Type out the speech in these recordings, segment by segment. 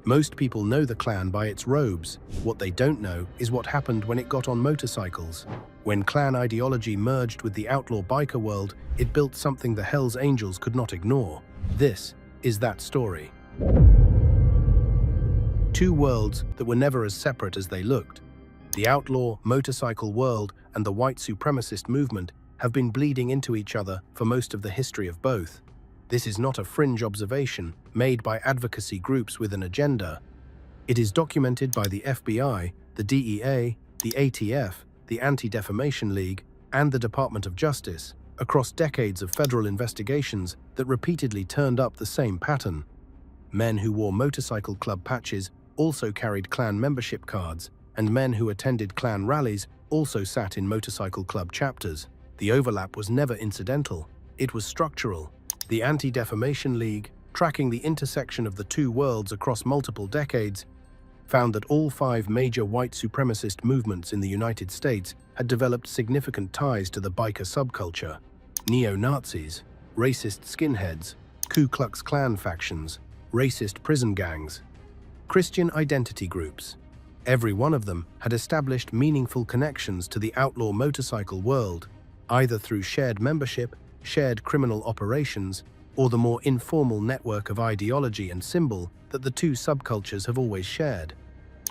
Most people know the Klan by its robes. What they don't know is what happened when it got on motorcycles. When Klan ideology merged with the outlaw biker world, it built something the Hells Angels could not ignore. This is that story. Two worlds that were never as separate as they looked. The outlaw motorcycle world and the white supremacist movement have been bleeding into each other for most of the history of both. This is not a fringe observation made by advocacy groups with an agenda. It is documented by the FBI, the DEA, the ATF, the Anti-Defamation League, and the Department of Justice, across decades of federal investigations that repeatedly turned up the same pattern. Men who wore motorcycle club patches also carried Klan membership cards, and men who attended Klan rallies also sat in motorcycle club chapters. The overlap was never incidental, it was structural. The Anti-Defamation League, tracking the intersection of the two worlds across multiple decades, found that all 5 major white supremacist movements in the United States had developed significant ties to the biker subculture: neo-Nazis, racist skinheads, Ku Klux Klan factions, racist prison gangs, Christian identity groups. Every one of them had established meaningful connections to the outlaw motorcycle world, either through shared membership, shared criminal operations, or the more informal network of ideology and symbol that the two subcultures have always shared.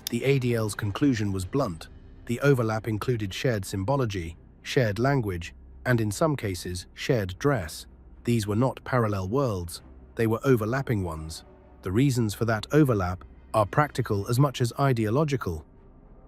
The ADL's conclusion was blunt. The overlap included shared symbology, shared language, and in some cases, shared dress. These were not parallel worlds, they were overlapping ones. The reasons for that overlap are practical as much as ideological.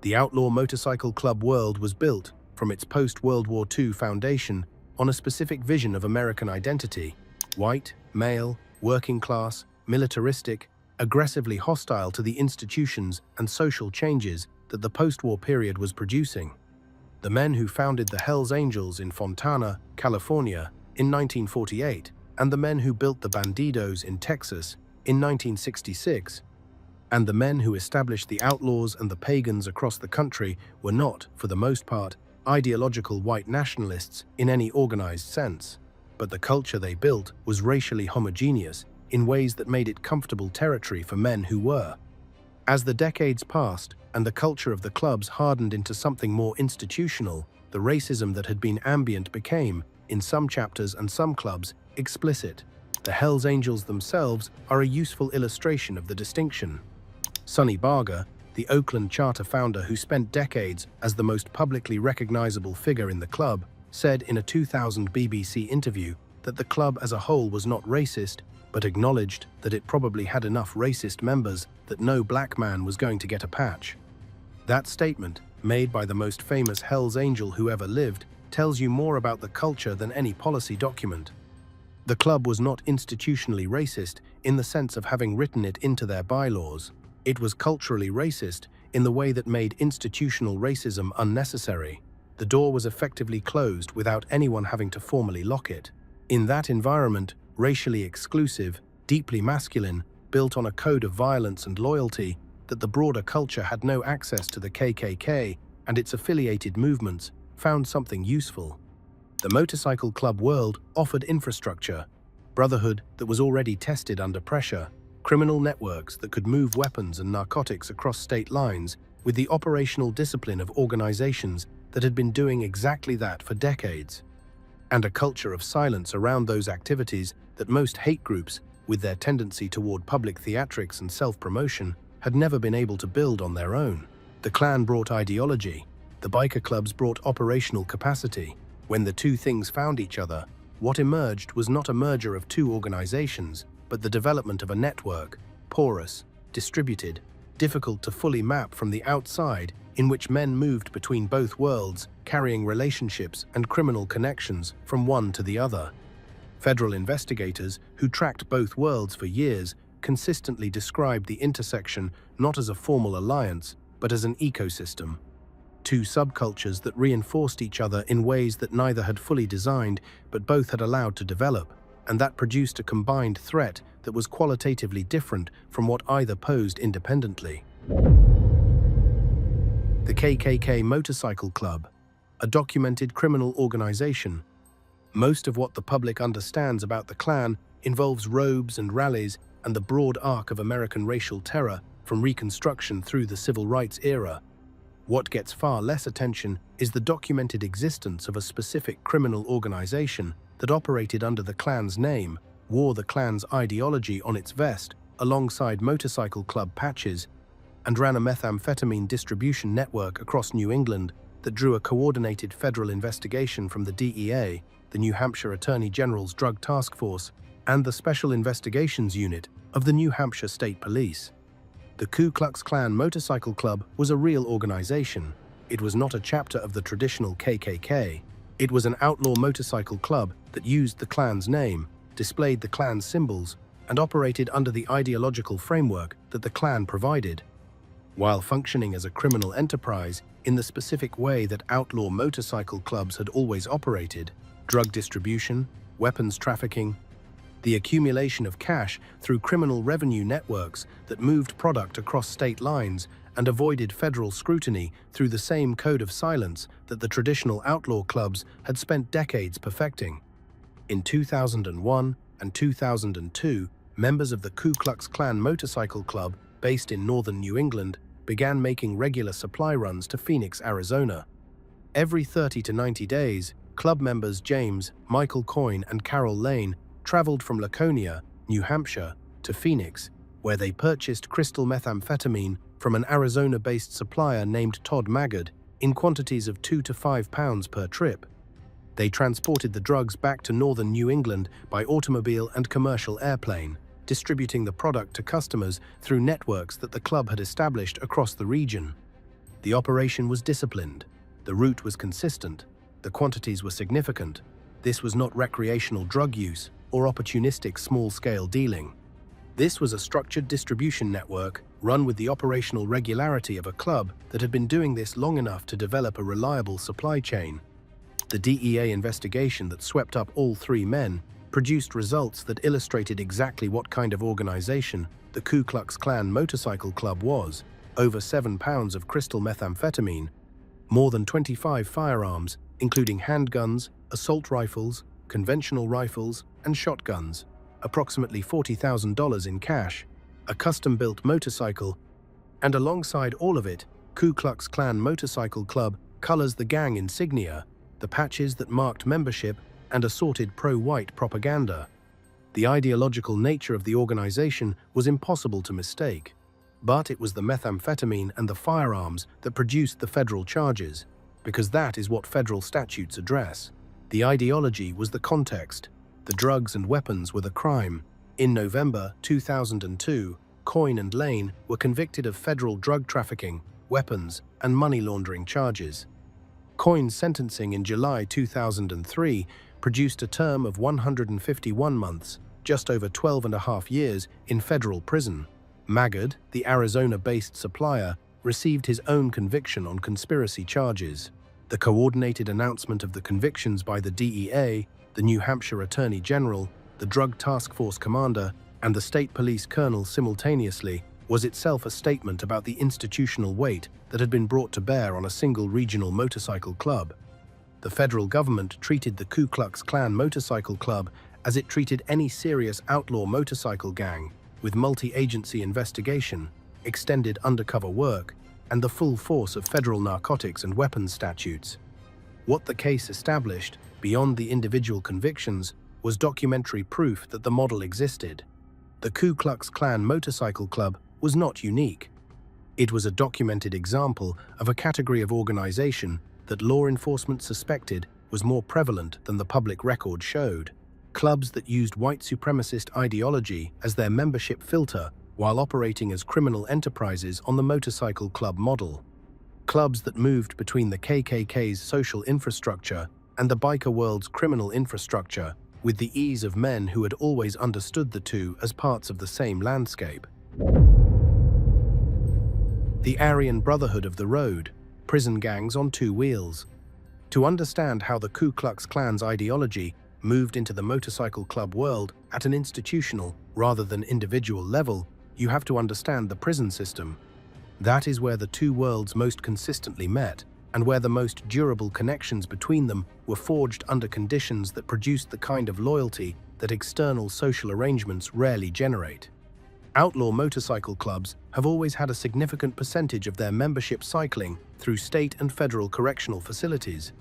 The outlaw motorcycle club world was built, from its post-World War II foundation, on a specific vision of American identity: white, male, working class, militaristic, aggressively hostile to the institutions and social changes that the post-war period was producing. The men who founded the Hells Angels in Fontana, California, in 1948, and the men who built the Bandidos in Texas in 1966, and the men who established the outlaws and the pagans across the country were not, for the most part, ideological white nationalists in any organized sense, but the culture they built was racially homogeneous in ways that made it comfortable territory for men who were. As the decades passed and the culture of the clubs hardened into something more institutional, the racism that had been ambient became, in some chapters and some clubs, explicit. The Hells Angels themselves are a useful illustration of the distinction. Sonny Barger, the Oakland charter founder who spent decades as the most publicly recognizable figure in the club, said in a 2000 BBC interview that the club as a whole was not racist, but acknowledged that it probably had enough racist members that no black man was going to get a patch. That statement, made by the most famous Hells Angel who ever lived, tells you more about the culture than any policy document. The club was not institutionally racist in the sense of having written it into their bylaws. It was culturally racist in the way that made institutional racism unnecessary. The door was effectively closed without anyone having to formally lock it. In that environment, racially exclusive, deeply masculine, built on a code of violence and loyalty, that the broader culture had no access to the KKK and its affiliated movements, found something useful. The motorcycle club world offered infrastructure, brotherhood that was already tested under pressure, criminal networks that could move weapons and narcotics across state lines with the operational discipline of organizations that had been doing exactly that for decades, and a culture of silence around those activities that most hate groups, with their tendency toward public theatrics and self-promotion, had never been able to build on their own. The Klan brought ideology, the biker clubs brought operational capacity. When the two things found each other, what emerged was not a merger of two organizations, but the development of a network, porous, distributed, difficult to fully map from the outside, in which men moved between both worlds, carrying relationships and criminal connections from one to the other. Federal investigators, who tracked both worlds for years, consistently described the intersection not as a formal alliance, but as an ecosystem. Two subcultures that reinforced each other in ways that neither had fully designed, but both had allowed to develop, and that produced a combined threat that was qualitatively different from what either posed independently. The KKK Motorcycle Club, a documented criminal organization. Most of what the public understands about the Klan involves robes and rallies and the broad arc of American racial terror from Reconstruction through the Civil Rights era. What gets far less attention is the documented existence of a specific criminal organization that operated under the Klan's name, wore the Klan's ideology on its vest alongside motorcycle club patches, and ran a methamphetamine distribution network across New England that drew a coordinated federal investigation from the DEA, the New Hampshire Attorney General's Drug Task Force, and the Special Investigations Unit of the New Hampshire State Police. The Ku Klux Klan Motorcycle Club was a real organization. It was not a chapter of the traditional KKK. It was an outlaw motorcycle club that used the Klan's name, displayed the Klan's symbols, and operated under the ideological framework that the Klan provided. While functioning as a criminal enterprise in the specific way that outlaw motorcycle clubs had always operated, drug distribution, weapons trafficking, the accumulation of cash through criminal revenue networks that moved product across state lines and avoided federal scrutiny through the same code of silence that the traditional outlaw clubs had spent decades perfecting. In 2001 and 2002, members of the Ku Klux Klan Motorcycle Club, based in northern New England, began making regular supply runs to Phoenix, Arizona. Every 30 to 90 days, club members James, Michael Coyne, and Carol Lane traveled from Laconia, New Hampshire, to Phoenix, where they purchased crystal methamphetamine from an Arizona-based supplier named Todd Maggard in quantities of 2 to 5 pounds per trip. They transported the drugs back to northern New England by automobile and commercial airplane, distributing the product to customers through networks that the club had established across the region. The operation was disciplined, the route was consistent, the quantities were significant. This was not recreational drug use or opportunistic small-scale dealing. This was a structured distribution network run with the operational regularity of a club that had been doing this long enough to develop a reliable supply chain. The DEA investigation that swept up all three men produced results that illustrated exactly what kind of organization the Ku Klux Klan Motorcycle Club was: over 7 pounds of crystal methamphetamine, more than 25 firearms, including handguns, assault rifles, conventional rifles, and shotguns, approximately $40,000 in cash, a custom-built motorcycle, and alongside all of it, Ku Klux Klan Motorcycle Club colors the gang insignia, the patches that marked membership, and assorted pro-white propaganda. The ideological nature of the organization was impossible to mistake, but it was the methamphetamine and the firearms that produced the federal charges, because that is what federal statutes address. The ideology was the context. The drugs and weapons were the crime. In November 2002, Coyne and Lane were convicted of federal drug trafficking, weapons, and money laundering charges. Coyne's sentencing in July 2003 produced a term of 151 months, just over 12.5 years, in federal prison. Maggard, the Arizona-based supplier, received his own conviction on conspiracy charges. The coordinated announcement of the convictions by the DEA, the New Hampshire Attorney General, the Drug Task Force Commander, and the State Police Colonel simultaneously was itself a statement about the institutional weight that had been brought to bear on a single regional motorcycle club. The federal government treated the Ku Klux Klan Motorcycle Club as it treated any serious outlaw motorcycle gang, with multi-agency investigation, extended undercover work, and the full force of federal narcotics and weapons statutes. What the case established, beyond the individual convictions, was documentary proof that the model existed. The Ku Klux Klan Motorcycle Club was not unique. It was a documented example of a category of organization that law enforcement suspected was more prevalent than the public record showed. Clubs that used white supremacist ideology as their membership filter while operating as criminal enterprises on the motorcycle club model. Clubs that moved between the KKK's social infrastructure and the biker world's criminal infrastructure with the ease of men who had always understood the two as parts of the same landscape. The Aryan Brotherhood of the Road, prison gangs on two wheels. To understand how the Ku Klux Klan's ideology moved into the motorcycle club world at an institutional rather than individual level, you have to understand the prison system. That is where the two worlds most consistently met, and where the most durable connections between them were forged under conditions that produced the kind of loyalty that external social arrangements rarely generate. Outlaw motorcycle clubs have always had a significant percentage of their membership cycling through state and federal correctional facilities.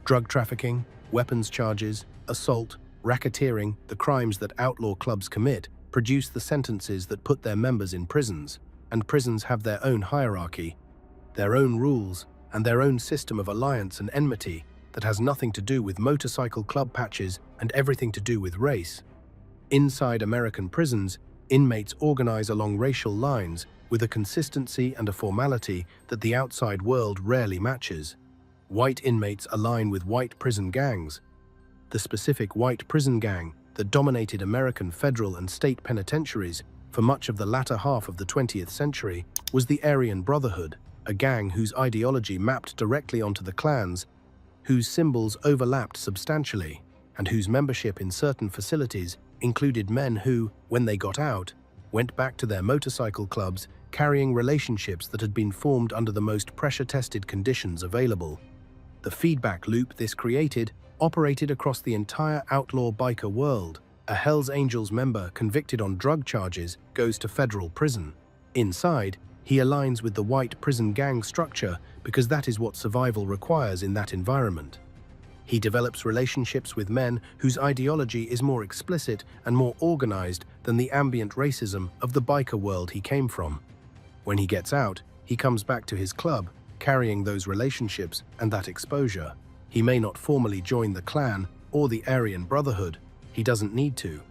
Drug trafficking, weapons charges, assault, racketeering, the crimes that outlaw clubs commit, produce the sentences that put their members in prisons, and prisons have their own hierarchy, their own rules, and their own system of alliance and enmity that has nothing to do with motorcycle club patches and everything to do with race. Inside American prisons, inmates organize along racial lines with a consistency and a formality that the outside world rarely matches. White inmates align with white prison gangs. The specific white prison gang that dominated American federal and state penitentiaries for much of the latter half of the 20th century was the Aryan Brotherhood, a gang whose ideology mapped directly onto the Klans, whose symbols overlapped substantially, and whose membership in certain facilities included men who, when they got out, went back to their motorcycle clubs carrying relationships that had been formed under the most pressure-tested conditions available. The feedback loop this created operated across the entire outlaw biker world. A Hells Angels member convicted on drug charges goes to federal prison. Inside, he aligns with the white prison gang structure because that is what survival requires in that environment. He develops relationships with men whose ideology is more explicit and more organized than the ambient racism of the biker world he came from. When he gets out, he comes back to his club, carrying those relationships and that exposure. He may not formally join the Klan or the Aryan Brotherhood. He doesn't need to.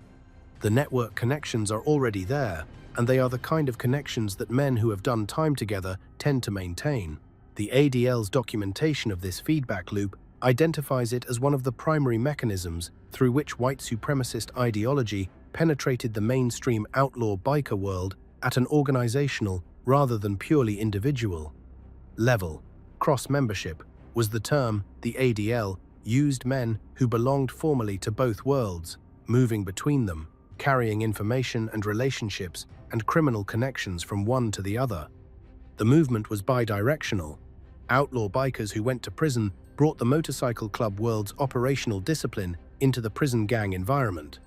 The network connections are already there, and they are the kind of connections that men who have done time together tend to maintain. The ADL's documentation of this feedback loop identifies it as one of the primary mechanisms through which white supremacist ideology penetrated the mainstream outlaw biker world at an organizational rather than purely individual level. Cross-membership was the term the ADL used men who belonged formally to both worlds, moving between them, carrying information and relationships and criminal connections from one to the other. The movement was bidirectional. Outlaw bikers who went to prison brought the motorcycle club world's operational discipline into the prison gang environment.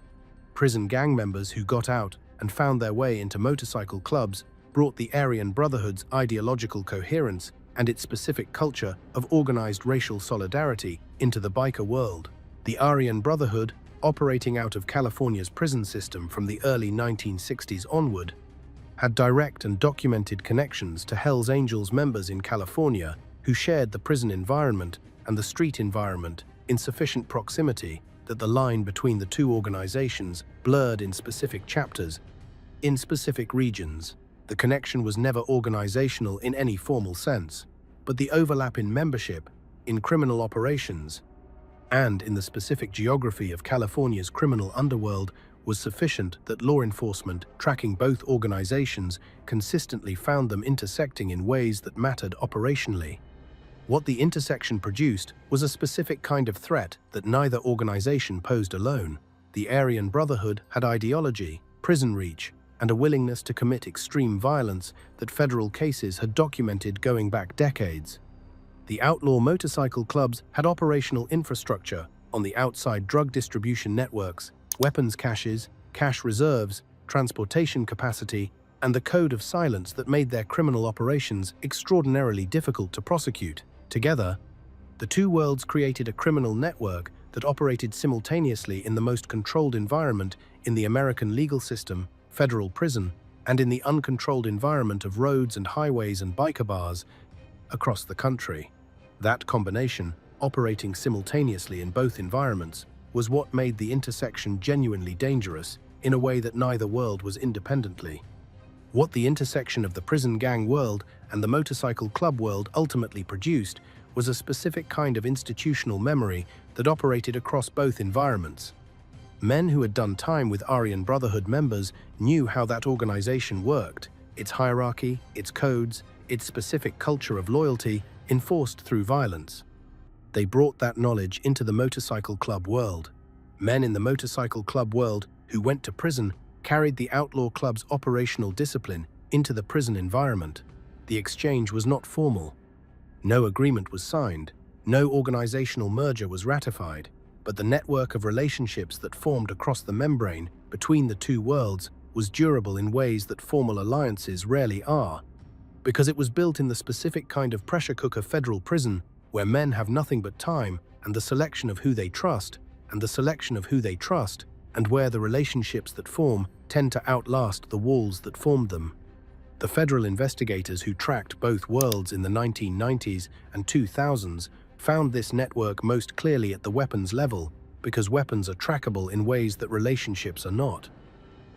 Prison gang members who got out and found their way into motorcycle clubs brought the Aryan Brotherhood's ideological coherence and its specific culture of organized racial solidarity into the biker world. The Aryan Brotherhood, operating out of California's prison system from the early 1960s onward, had direct and documented connections to Hells Angels members in California who shared the prison environment and the street environment in sufficient proximity that the line between the two organizations blurred in specific chapters. In specific regions, the connection was never organizational in any formal sense, but the overlap in membership, in criminal operations, and in the specific geography of California's criminal underworld was sufficient that law enforcement tracking both organizations consistently found them intersecting in ways that mattered operationally. What the intersection produced was a specific kind of threat that neither organization posed alone. The Aryan Brotherhood had ideology, prison reach, and a willingness to commit extreme violence that federal cases had documented going back decades. The outlaw motorcycle clubs had operational infrastructure on the outside drug distribution networks, weapons caches, cash reserves, transportation capacity, and the code of silence that made their criminal operations extraordinarily difficult to prosecute. Together, the two worlds created a criminal network that operated simultaneously in the most controlled environment in the American legal system, federal prison, and in the uncontrolled environment of roads and highways and biker bars across the country. That combination, operating simultaneously in both environments, was what made the intersection genuinely dangerous in a way that neither world was independently. What the intersection of the prison gang world and the motorcycle club world ultimately produced was a specific kind of institutional memory that operated across both environments. Men who had done time with Aryan Brotherhood members knew how that organization worked, its hierarchy, its codes, its specific culture of loyalty enforced through violence. They brought that knowledge into the motorcycle club world. Men in the motorcycle club world who went to prison carried the outlaw club's operational discipline into the prison environment. The exchange was not formal. No agreement was signed. No organizational merger was ratified. But the network of relationships that formed across the membrane between the two worlds was durable in ways that formal alliances rarely are, because it was built in the specific kind of pressure cooker federal prison where men have nothing but time and the selection of who they trust, and where the relationships that form tend to outlast the walls that formed them. The federal investigators who tracked both worlds in the 1990s and 2000s found this network most clearly at the weapons level, because weapons are trackable in ways that relationships are not.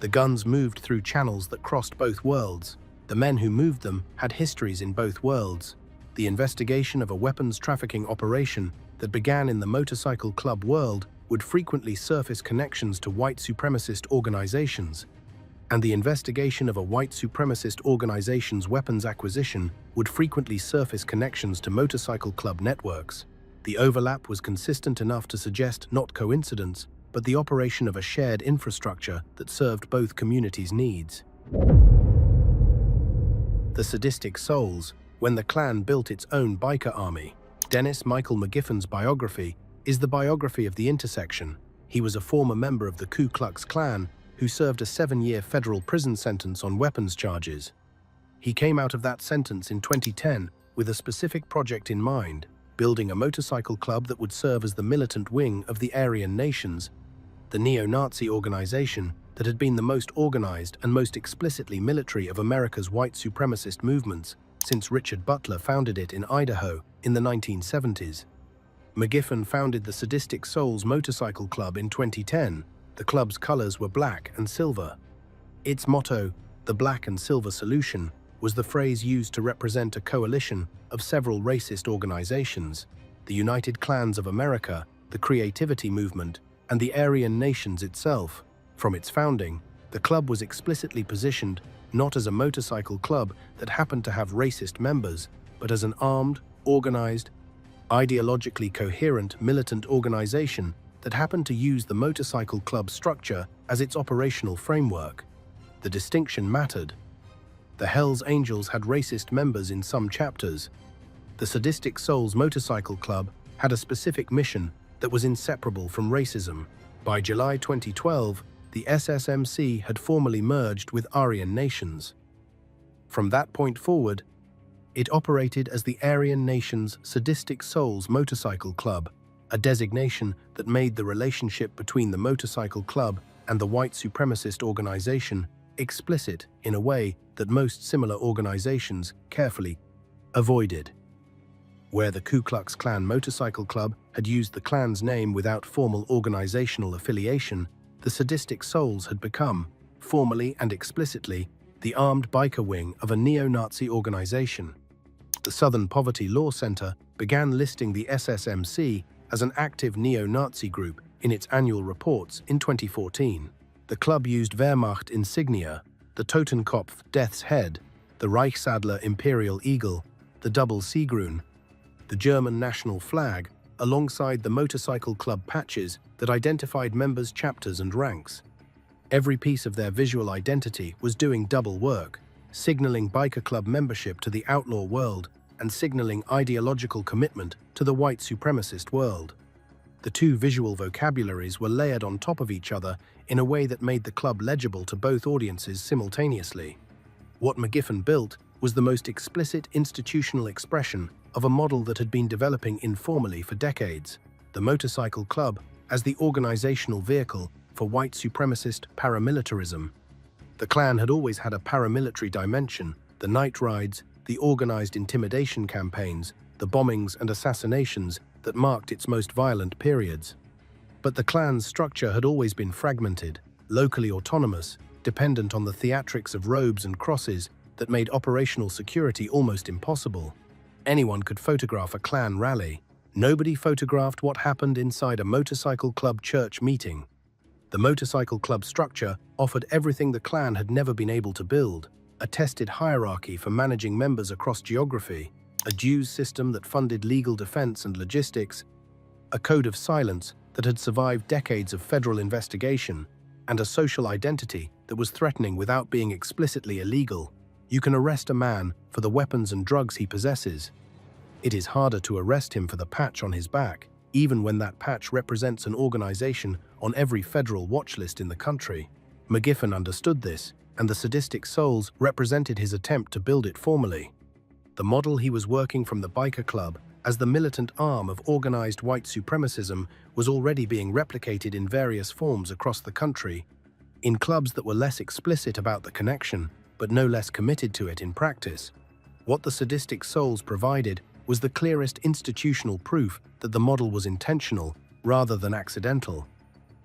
The guns moved through channels that crossed both worlds. The men who moved them had histories in both worlds. The investigation of a weapons trafficking operation that began in the motorcycle club world would frequently surface connections to white supremacist organizations, and the investigation of a white supremacist organization's weapons acquisition would frequently surface connections to motorcycle club networks. The overlap was consistent enough to suggest not coincidence, but the operation of a shared infrastructure that served both communities' needs. The Sadistic Souls, when the Klan built its own biker army. Dennis Michael McGiffen's biography is the biography of the intersection. He was a former member of the Ku Klux Klan who served a 7-year federal prison sentence on weapons charges. He came out of that sentence in 2010 with a specific project in mind: building a motorcycle club that would serve as the militant wing of the Aryan Nations, the neo-Nazi organization that had been the most organized and most explicitly military of America's white supremacist movements since Richard Butler founded it in Idaho in the 1970s. McGiffen founded the Sadistic Souls Motorcycle Club in 2010. The club's colors were black and silver. Its motto, "The Black and Silver Solution," was the phrase used to represent a coalition of several racist organizations: the United Klans of America, the Creativity Movement, and the Aryan Nations itself. From its founding, the club was explicitly positioned not as a motorcycle club that happened to have racist members, but as an armed, organized, ideologically coherent militant organization that happened to use the motorcycle club structure as its operational framework. The distinction mattered. The Hells Angels had racist members in some chapters. The Sadistic Souls Motorcycle Club had a specific mission that was inseparable from racism. By July 2012, the SSMC had formally merged with Aryan Nations. From that point forward, it operated as the Aryan Nations Sadistic Souls Motorcycle Club, a designation that made the relationship between the motorcycle club and the white supremacist organization explicit in a way that most similar organizations carefully avoided. Where the Ku Klux Klan Motorcycle Club had used the Klan's name without formal organizational affiliation, the Sadistic Souls had become, formally and explicitly, the armed biker wing of a neo-Nazi organization. The Southern Poverty Law Center began listing the SSMC as an active neo-Nazi group in its annual reports in 2014. The club used Wehrmacht insignia, the Totenkopf Death's Head, the Reichsadler Imperial Eagle, the Double Sigrun, the German national flag, alongside the motorcycle club patches that identified members' chapters and ranks. Every piece of their visual identity was doing double work, signaling biker club membership to the outlaw world and signaling ideological commitment to the white supremacist world. The two visual vocabularies were layered on top of each other in a way that made the club legible to both audiences simultaneously. What McGiffen built was the most explicit institutional expression of a model that had been developing informally for decades: the motorcycle club as the organizational vehicle for white supremacist paramilitarism. The Klan had always had a paramilitary dimension: the night rides, the organized intimidation campaigns, the bombings and assassinations that marked its most violent periods. But the Klan's structure had always been fragmented, locally autonomous, dependent on the theatrics of robes and crosses that made operational security almost impossible. Anyone could photograph a Klan rally. Nobody photographed what happened inside a motorcycle club church meeting. The motorcycle club structure offered everything the Klan had never been able to build: a tested hierarchy for managing members across geography, a dues system that funded legal defense and logistics, a code of silence that had survived decades of federal investigation, and a social identity that was threatening without being explicitly illegal. You can arrest a man for the weapons and drugs he possesses. It is harder to arrest him for the patch on his back, even when that patch represents an organization on every federal watch list in the country. McGiffen understood this, and the sadistic souls represented his attempt to build it formally. The model he was working from the biker club as the militant arm of organized white supremacism was already being replicated in various forms across the country, in clubs that were less explicit about the connection, but no less committed to it in practice. What the sadistic souls provided was the clearest institutional proof that the model was intentional rather than accidental.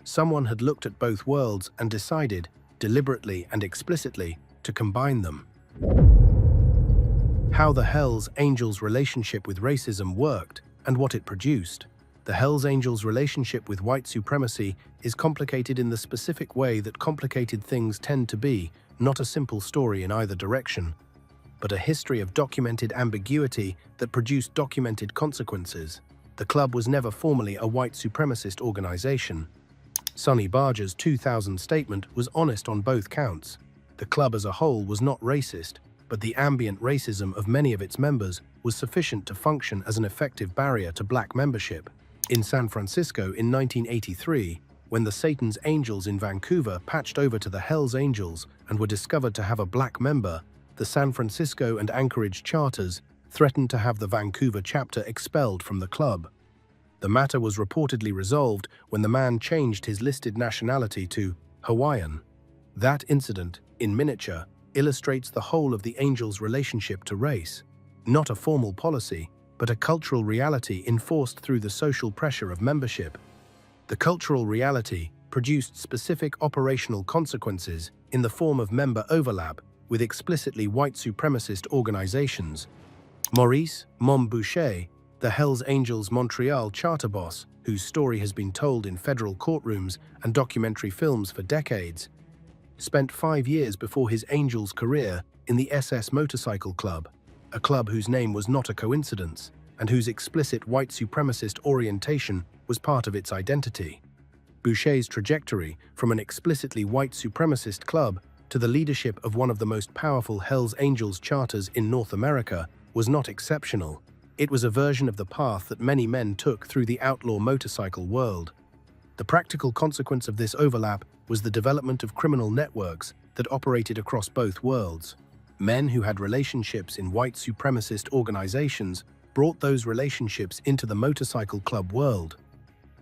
Someone had looked at both worlds and decided, deliberately and explicitly, to combine them. How the Hells Angels' relationship with racism worked and what it produced. The Hells Angels' relationship with white supremacy is complicated in the specific way that complicated things tend to be, not a simple story in either direction, but a history of documented ambiguity that produced documented consequences. The club was never formally a white supremacist organization. Sonny Barger's 2000 statement was honest on both counts. The club as a whole was not racist, but the ambient racism of many of its members was sufficient to function as an effective barrier to black membership. In San Francisco in 1983, when the Satan's Angels in Vancouver patched over to the Hells Angels and were discovered to have a black member, the San Francisco and Anchorage charters threatened to have the Vancouver chapter expelled from the club. The matter was reportedly resolved when the man changed his listed nationality to Hawaiian. That incident, in miniature, illustrates the whole of the Angels' relationship to race. Not a formal policy, but a cultural reality enforced through the social pressure of membership. The cultural reality produced specific operational consequences in the form of member overlap with explicitly white supremacist organizations. Maurice Mom Boucher, the Hells Angels Montreal charter boss, whose story has been told in federal courtrooms and documentary films for decades, spent 5 years before his Angels career in the SS Motorcycle Club, a club whose name was not a coincidence and whose explicit white supremacist orientation was part of its identity. Boucher's trajectory from an explicitly white supremacist club to the leadership of one of the most powerful Hells Angels charters in North America was not exceptional. It was a version of the path that many men took through the outlaw motorcycle world. The practical consequence of this overlap was the development of criminal networks that operated across both worlds. Men who had relationships in white supremacist organizations brought those relationships into the motorcycle club world.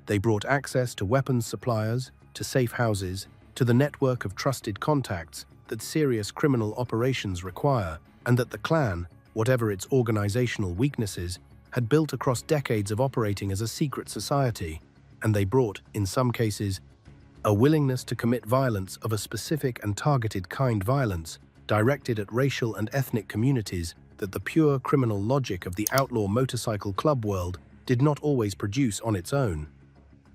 They brought access to weapons suppliers, to safe houses, to the network of trusted contacts that serious criminal operations require, and that the Klan, whatever its organizational weaknesses, had built across decades of operating as a secret society. And they brought, in some cases, a willingness to commit violence of a specific and targeted kind, violence directed at racial and ethnic communities that the pure criminal logic of the outlaw motorcycle club world did not always produce on its own.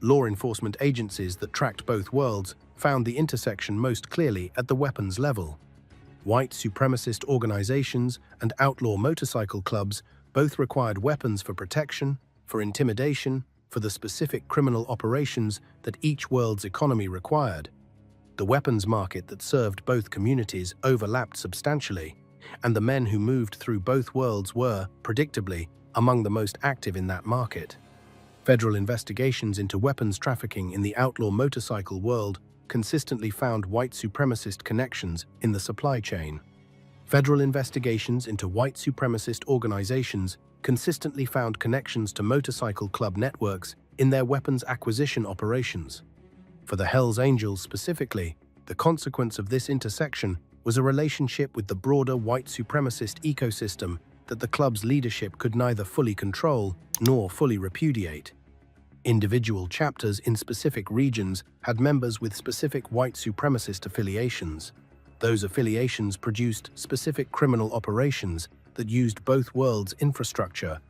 Law enforcement agencies that tracked both worlds found the intersection most clearly at the weapons level. White supremacist organizations and outlaw motorcycle clubs both required weapons for protection, for intimidation, for the specific criminal operations that each world's economy required. The weapons market that served both communities overlapped substantially, and the men who moved through both worlds were, predictably, among the most active in that market. Federal investigations into weapons trafficking in the outlaw motorcycle world consistently found white supremacist connections in the supply chain. Federal investigations into white supremacist organizations consistently found connections to motorcycle club networks in their weapons acquisition operations. For the Hells Angels specifically, the consequence of this intersection was a relationship with the broader white supremacist ecosystem that the club's leadership could neither fully control nor fully repudiate. Individual chapters in specific regions had members with specific white supremacist affiliations. Those affiliations produced specific criminal operations that used both worlds' infrastructure,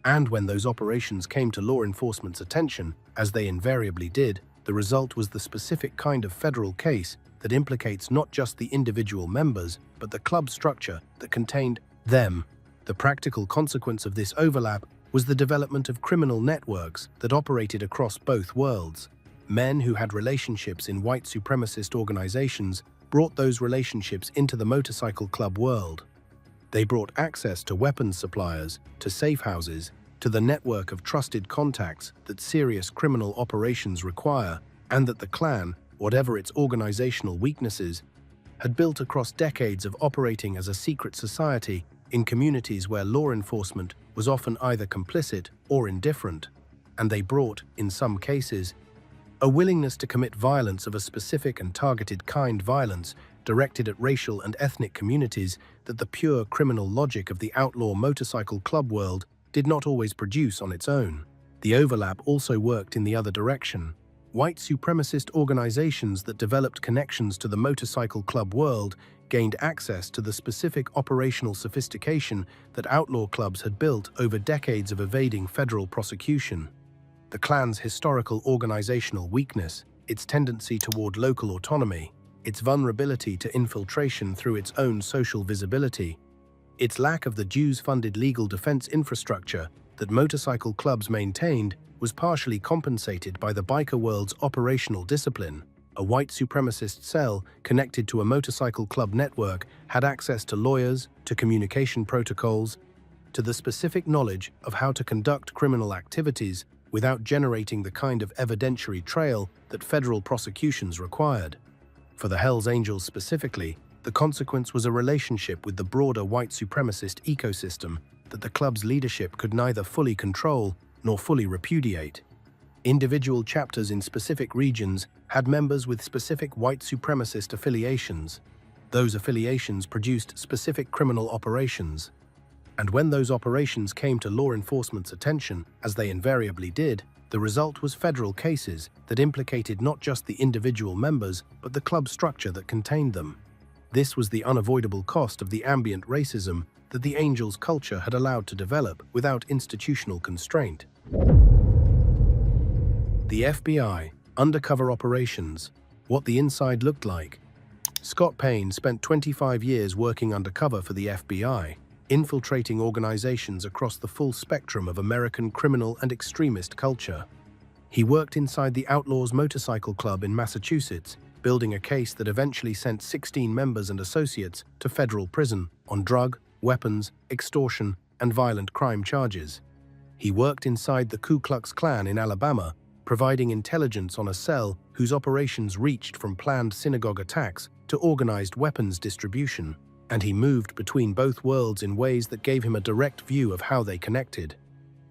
and when those operations came to law enforcement's attention, as they invariably did, the result was the specific kind of federal case that implicates not just the individual members, but the club structure that contained them. The practical consequence of this overlap was the development of criminal networks that operated across both worlds. Men who had relationships in white supremacist organizations brought those relationships into the motorcycle club world. They brought access to weapons suppliers, to safe houses, to the network of trusted contacts that serious criminal operations require, and that the Klan, whatever its organizational weaknesses, had built across decades of operating as a secret society in communities where law enforcement was often either complicit or indifferent, and they brought, in some cases, a willingness to commit violence of a specific and targeted kind, violence directed at racial and ethnic communities that the pure criminal logic of the outlaw motorcycle club world did not always produce on its own. The overlap also worked in the other direction. White supremacist organizations that developed connections to the motorcycle club world gained access to the specific operational sophistication that outlaw clubs had built over decades of evading federal prosecution. The Klan's historical organizational weakness, its tendency toward local autonomy, its vulnerability to infiltration through its own social visibility, its lack of the Jews-funded legal defense infrastructure that motorcycle clubs maintained was partially compensated by the biker world's operational discipline. A white supremacist cell connected to a motorcycle club network had access to lawyers, to communication protocols, to the specific knowledge of how to conduct criminal activities without generating the kind of evidentiary trail that federal prosecutions required. For the Hells Angels specifically, the consequence was a relationship with the broader white supremacist ecosystem that the club's leadership could neither fully control nor fully repudiate. Individual chapters in specific regions had members with specific white supremacist affiliations. Those affiliations produced specific criminal operations. And when those operations came to law enforcement's attention, as they invariably did, the result was federal cases that implicated not just the individual members, but the club structure that contained them. This was the unavoidable cost of the ambient racism that the Angels culture had allowed to develop without institutional constraint. The FBI, undercover operations, what the inside looked like. Scott Payne spent 25 years working undercover for the FBI, infiltrating organizations across the full spectrum of American criminal and extremist culture. He worked inside the Outlaws Motorcycle Club in Massachusetts, building a case that eventually sent 16 members and associates to federal prison on drug, weapons, extortion, and violent crime charges. He worked inside the Ku Klux Klan in Alabama, providing intelligence on a cell whose operations reached from planned synagogue attacks to organized weapons distribution, and he moved between both worlds in ways that gave him a direct view of how they connected.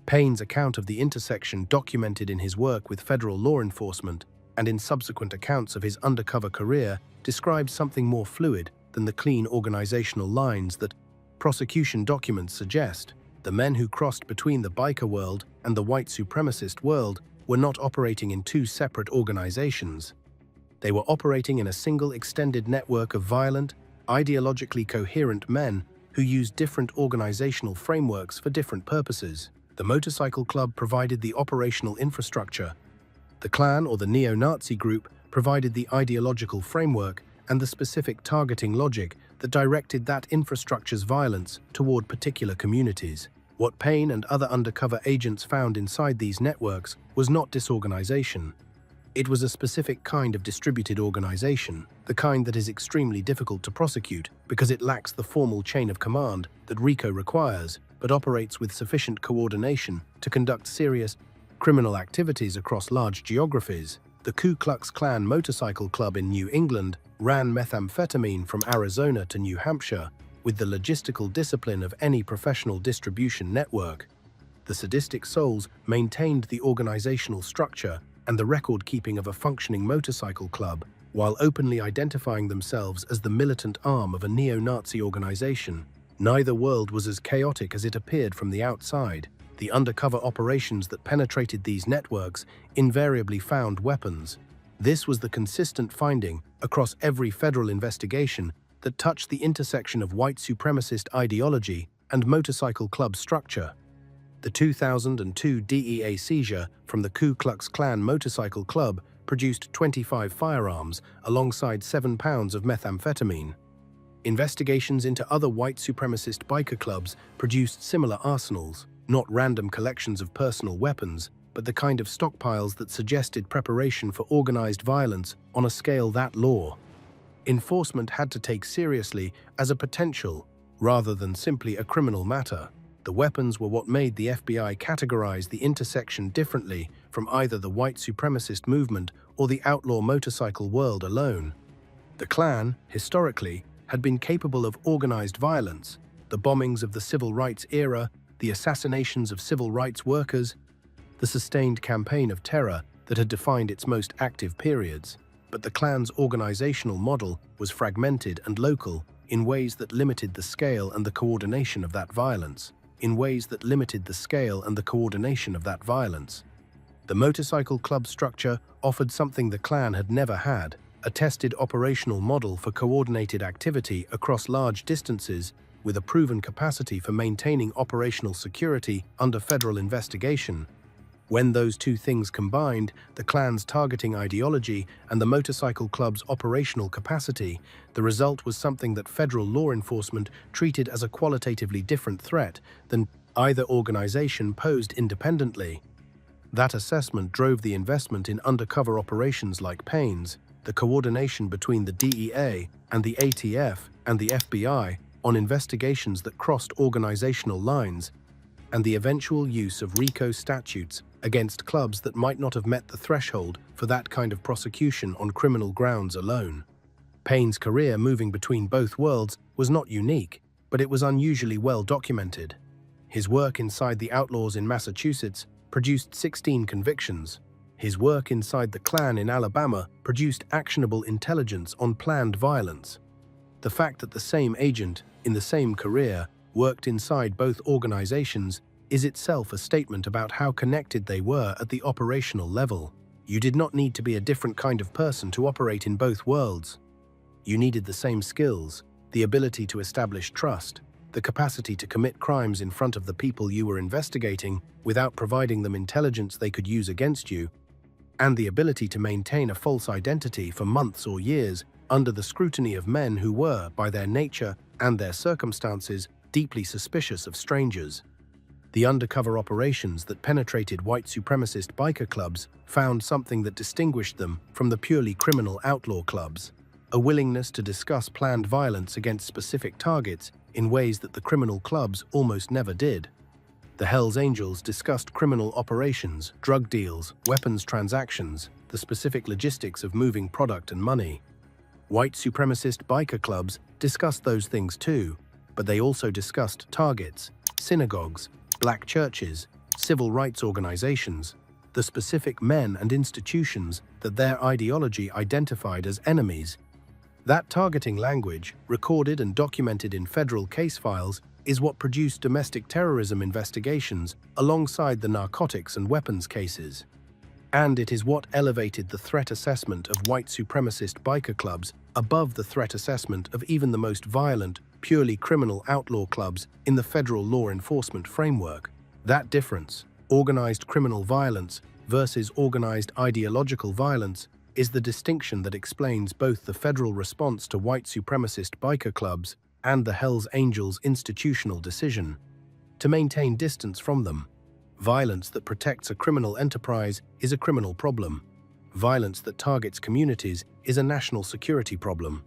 Payne's account of the intersection, documented in his work with federal law enforcement and in subsequent accounts of his undercover career, describes something more fluid than the clean organizational lines that prosecution documents suggest. The men who crossed between the biker world and the white supremacist world were not operating in two separate organizations. They were operating in a single extended network of violent, ideologically coherent men who used different organizational frameworks for different purposes. The motorcycle club provided the operational infrastructure. The Klan, or the neo-Nazi group, provided the ideological framework and the specific targeting logic that directed that infrastructure's violence toward particular communities. What Payne and other undercover agents found inside these networks was not disorganization. It was a specific kind of distributed organization, the kind that is extremely difficult to prosecute because it lacks the formal chain of command that RICO requires, but operates with sufficient coordination to conduct serious criminal activities across large geographies. The Ku Klux Klan Motorcycle Club in New England ran methamphetamine from Arizona to New Hampshire with the logistical discipline of any professional distribution network. The sadistic souls maintained the organizational structure and the record-keeping of a functioning motorcycle club, while openly identifying themselves as the militant arm of a neo-Nazi organization. Neither world was as chaotic as it appeared from the outside. The undercover operations that penetrated these networks invariably found weapons. This was the consistent finding across every federal investigation that touched the intersection of white supremacist ideology and motorcycle club structure. The 2002 DEA seizure from the Ku Klux Klan Motorcycle Club produced 25 firearms alongside 7 pounds of methamphetamine. Investigations into other white supremacist biker clubs produced similar arsenals, not random collections of personal weapons, but the kind of stockpiles that suggested preparation for organized violence on a scale that law enforcement had to take seriously as a potential rather than simply a criminal matter. The weapons were what made the FBI categorize the intersection differently from either the white supremacist movement or the outlaw motorcycle world alone. The Klan, historically, had been capable of organized violence, the bombings of the civil rights era, the assassinations of civil rights workers, the sustained campaign of terror that had defined its most active periods. But the Klan's organizational model was fragmented and local in ways that limited the scale and the coordination of that violence. The motorcycle club structure offered something the Klan had never had, a tested operational model for coordinated activity across large distances with a proven capacity for maintaining operational security under federal investigation. When those two things combined, the Klan's targeting ideology and the motorcycle club's operational capacity, the result was something that federal law enforcement treated as a qualitatively different threat than either organization posed independently. That assessment drove the investment in undercover operations like Payne's, the coordination between the DEA and the ATF and the FBI on investigations that crossed organizational lines, and the eventual use of RICO statutes against clubs that might not have met the threshold for that kind of prosecution on criminal grounds alone. Payne's career moving between both worlds was not unique, but it was unusually well documented. His work inside the Outlaws in Massachusetts produced 16 convictions. His work inside the Klan in Alabama produced actionable intelligence on planned violence. The fact that the same agent, in the same career, worked inside both organizations is itself a statement about how connected they were at the operational level. You did not need to be a different kind of person to operate in both worlds. You needed the same skills, the ability to establish trust, the capacity to commit crimes in front of the people you were investigating without providing them intelligence they could use against you, and the ability to maintain a false identity for months or years under the scrutiny of men who were, by their nature and their circumstances, deeply suspicious of strangers. The undercover operations that penetrated white supremacist biker clubs found something that distinguished them from the purely criminal outlaw clubs: a willingness to discuss planned violence against specific targets in ways that the criminal clubs almost never did. The Hells Angels discussed criminal operations, drug deals, weapons transactions, the specific logistics of moving product and money. White supremacist biker clubs discussed those things too, but they also discussed targets, synagogues, black churches, civil rights organizations, the specific men and institutions that their ideology identified as enemies. That targeting language, recorded and documented in federal case files, is what produced domestic terrorism investigations alongside the narcotics and weapons cases. And it is what elevated the threat assessment of white supremacist biker clubs above the threat assessment of even the most violent, purely criminal outlaw clubs in the federal law enforcement framework. That difference, organized criminal violence versus organized ideological violence, is the distinction that explains both the federal response to white supremacist biker clubs and the Hells Angels' institutional decision to maintain distance from them. Violence that protects a criminal enterprise is a criminal problem. Violence that targets communities is a national security problem.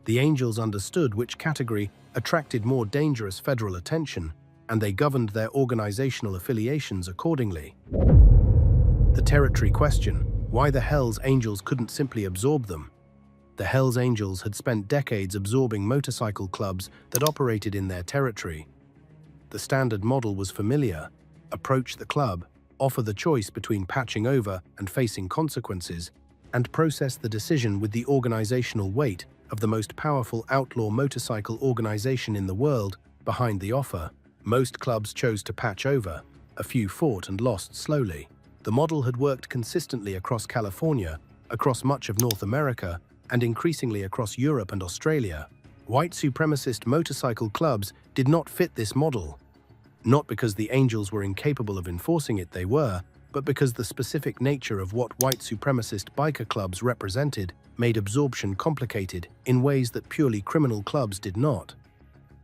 The Angels understood which category attracted more dangerous federal attention, and they governed their organizational affiliations accordingly. The territory question: why the Hells Angels couldn't simply absorb them. The Hells Angels had spent decades absorbing motorcycle clubs that operated in their territory. The standard model was familiar: approach the club, offer the choice between patching over and facing consequences, and process the decision with the organizational weight of the most powerful outlaw motorcycle organization in the world behind the offer. Most clubs chose to patch over. A few fought and lost slowly. The model had worked consistently across California, across much of North America, and increasingly across Europe and Australia. White supremacist motorcycle clubs did not fit this model. Not because the Angels were incapable of enforcing it, they were, but because the specific nature of what white supremacist biker clubs represented made absorption complicated in ways that purely criminal clubs did not.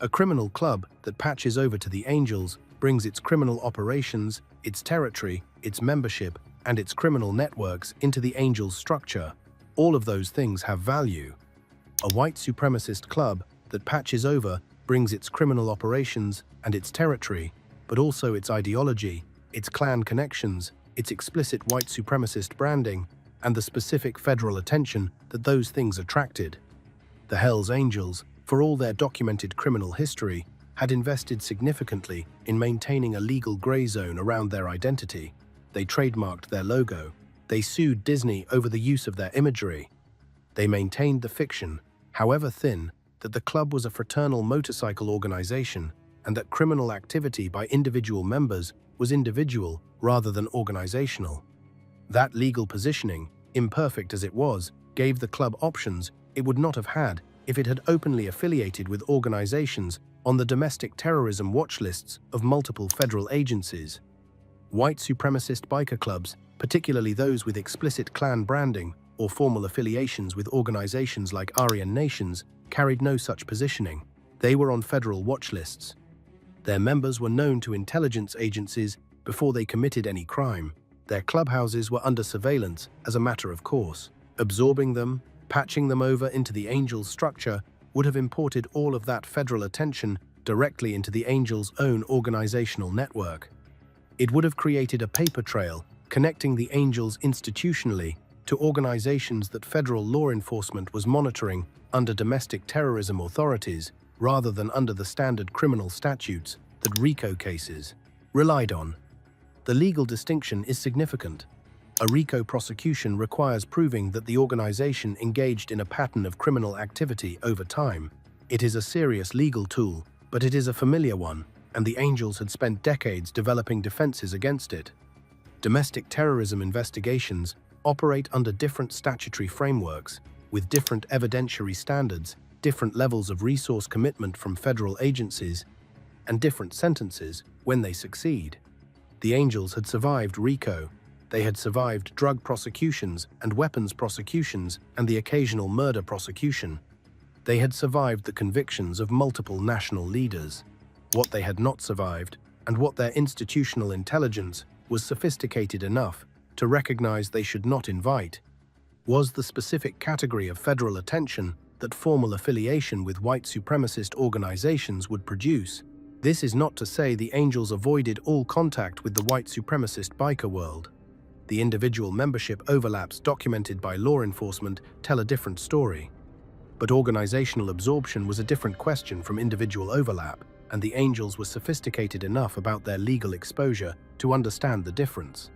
A criminal club that patches over to the Angels brings its criminal operations, its territory, its membership, and its criminal networks into the Angels' structure. All of those things have value. A white supremacist club that patches over brings its criminal operations and its territory, but also its ideology, its Klan connections, its explicit white supremacist branding, and the specific federal attention that those things attracted. The Hells Angels, for all their documented criminal history, had invested significantly in maintaining a legal gray zone around their identity. They trademarked their logo. They sued Disney over the use of their imagery. They maintained the fiction, however thin, that the club was a fraternal motorcycle organization and that criminal activity by individual members was individual rather than organizational. That legal positioning, imperfect as it was, gave the club options it would not have had if it had openly affiliated with organizations on the domestic terrorism watch lists of multiple federal agencies. White supremacist biker clubs, particularly those with explicit Klan branding or formal affiliations with organizations like Aryan nations, carried no such positioning. They were on federal watch lists. Their members were known to intelligence agencies before they committed any crime. Their clubhouses were under surveillance as a matter of course. Absorbing them, patching them over into the Angels' structure would have imported all of that federal attention directly into the Angels' own organizational network. It would have created a paper trail connecting the Angels institutionally to organizations that federal law enforcement was monitoring under domestic terrorism authorities rather than under the standard criminal statutes that RICO cases relied on. The legal distinction is significant. A RICO prosecution requires proving that the organization engaged in a pattern of criminal activity over time. It is a serious legal tool, but it is a familiar one, and the Angels had spent decades developing defenses against it. Domestic terrorism investigations operate under different statutory frameworks, with different evidentiary standards, different levels of resource commitment from federal agencies, and different sentences when they succeed. The Angels had survived RICO. They had survived drug prosecutions and weapons prosecutions and the occasional murder prosecution. They had survived the convictions of multiple national leaders. What they had not survived, and what their institutional intelligence was sophisticated enough to recognize they should not invite, was the specific category of federal attention that formal affiliation with white supremacist organizations would produce. This is not to say the Angels avoided all contact with the white supremacist biker world. The individual membership overlaps documented by law enforcement tell a different story. But organizational absorption was a different question from individual overlap, and the Angels were sophisticated enough about their legal exposure to understand the difference.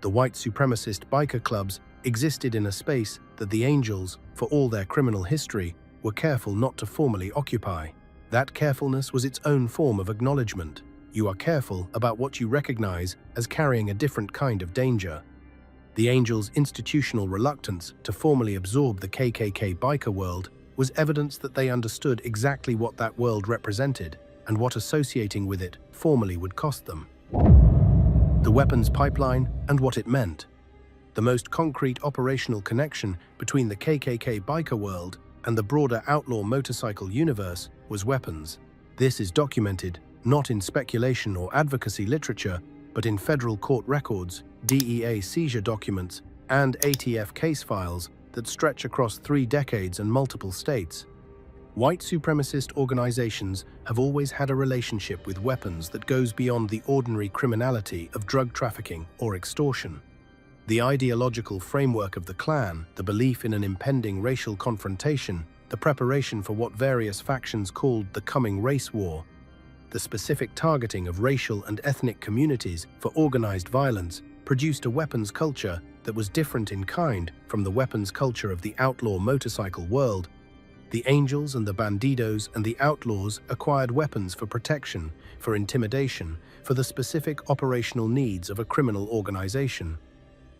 The white supremacist biker clubs existed in a space that the Angels, for all their criminal history, were careful not to formally occupy. That carefulness was its own form of acknowledgement. You are careful about what you recognize as carrying a different kind of danger. The Angels' institutional reluctance to formally absorb the KKK biker world was evidence that they understood exactly what that world represented and what associating with it formally would cost them. The weapons pipeline and what it meant. The most concrete operational connection between the KKK biker world and the broader outlaw motorcycle universe was weapons. This is documented not in speculation or advocacy literature, but in federal court records, DEA seizure documents, and ATF case files that stretch across 3 decades and multiple states. White supremacist organizations have always had a relationship with weapons that goes beyond the ordinary criminality of drug trafficking or extortion. The ideological framework of the Klan, the belief in an impending racial confrontation, the preparation for what various factions called the coming race war, the specific targeting of racial and ethnic communities for organized violence, produced a weapons culture that was different in kind from the weapons culture of the outlaw motorcycle world. The Angels and the Bandidos and the Outlaws acquired weapons for protection, for intimidation, for the specific operational needs of a criminal organization.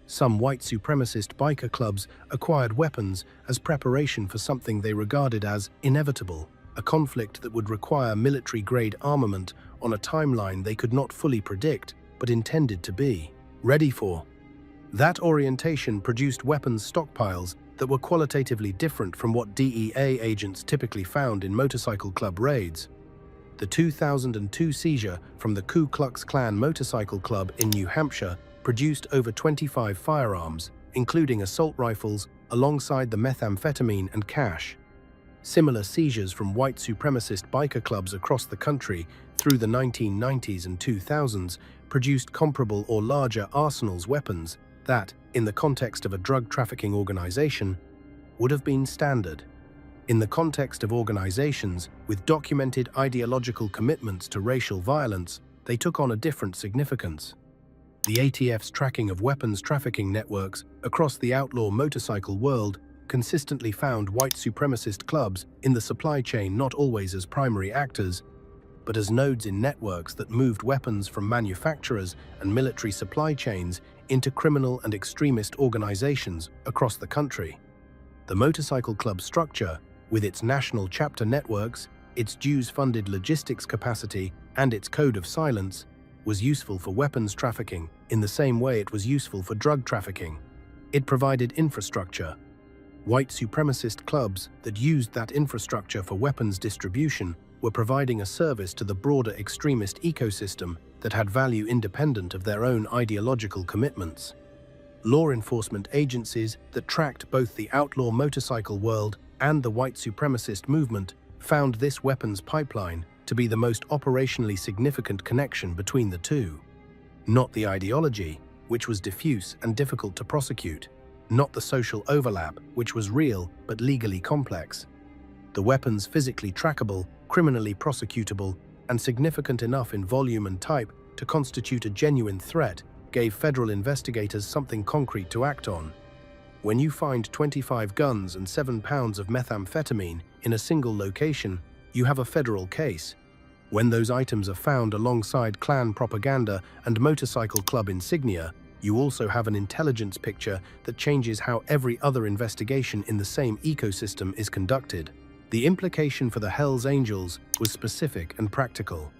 Some white supremacist biker clubs acquired weapons as preparation for something they regarded as inevitable, a conflict that would require military-grade armament on a timeline they could not fully predict, but intended to be ready for. That orientation produced weapons stockpiles that were qualitatively different from what DEA agents typically found in motorcycle club raids. The 2002 seizure from the Ku Klux Klan Motorcycle Club in New Hampshire produced over 25 firearms, including assault rifles, alongside the methamphetamine and cash. Similar seizures from white supremacist biker clubs across the country through the 1990s and 2000s produced comparable or larger arsenals weapons that, in the context of a drug trafficking organization, would have been standard. In the context of organizations with documented ideological commitments to racial violence, they took on a different significance. The ATF's tracking of weapons trafficking networks across the outlaw motorcycle world consistently found white supremacist clubs in the supply chain not always as primary actors, but as nodes in networks that moved weapons from manufacturers and military supply chains into criminal and extremist organizations across the country. The motorcycle club structure, with its national chapter networks, its dues-funded logistics capacity, and its code of silence, was useful for weapons trafficking in the same way it was useful for drug trafficking. It provided infrastructure. White supremacist clubs that used that infrastructure for weapons distribution were providing a service to the broader extremist ecosystem that had value independent of their own ideological commitments. Law enforcement agencies that tracked both the outlaw motorcycle world and the white supremacist movement found this weapons pipeline to be the most operationally significant connection between the two. Not the ideology, which was diffuse and difficult to prosecute. Not the social overlap, which was real but legally complex. The weapons physically trackable, criminally prosecutable, and significant enough in volume and type to constitute a genuine threat gave federal investigators something concrete to act on. When you find 25 guns and 7 pounds of methamphetamine in a single location, you have a federal case. When those items are found alongside Klan propaganda and motorcycle club insignia, you also have an intelligence picture that changes how every other investigation in the same ecosystem is conducted. The implication for the Hells Angels was specific and practical.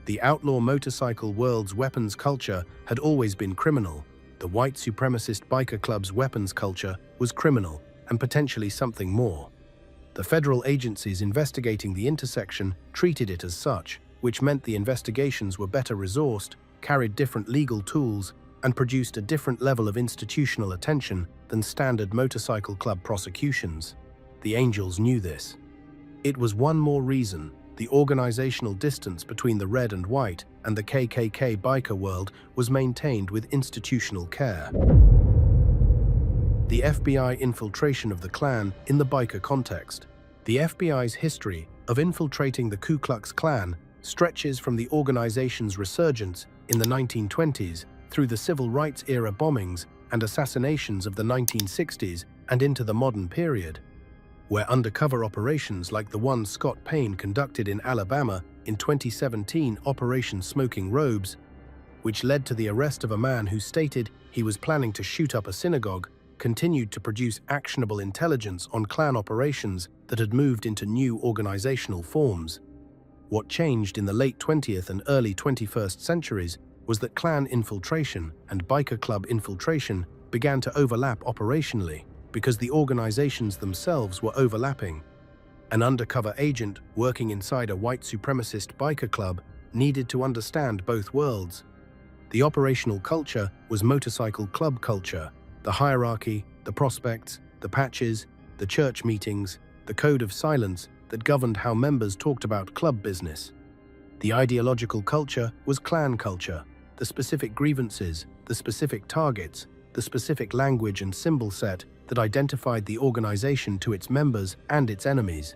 The outlaw motorcycle world's weapons culture had always been criminal. The white supremacist biker club's weapons culture was criminal and potentially something more. The federal agencies investigating the intersection treated it as such, which meant the investigations were better resourced, carried different legal tools, and produced a different level of institutional attention than standard motorcycle club prosecutions. The Angels knew this. It was one more reason the organizational distance between the red and white and the KKK biker world was maintained with institutional care. The FBI infiltration of the Klan in the biker context. The FBI's history of infiltrating the Ku Klux Klan stretches from the organization's resurgence in the 1920s through the civil rights era bombings and assassinations of the 1960s and into the modern period, where undercover operations like the one Scott Payne conducted in Alabama in 2017, Operation Smoking Robes, which led to the arrest of a man who stated he was planning to shoot up a synagogue, continued to produce actionable intelligence on Klan operations that had moved into new organizational forms. What changed in the late 20th and early 21st centuries was that Klan infiltration and biker club infiltration began to overlap operationally because the organizations themselves were overlapping. An undercover agent working inside a white supremacist biker club needed to understand both worlds. The operational culture was motorcycle club culture, the hierarchy, the prospects, the patches, the church meetings, the code of silence that governed how members talked about club business. The ideological culture was Klan culture, the specific grievances, the specific targets, the specific language and symbol set that identified the organization to its members and its enemies.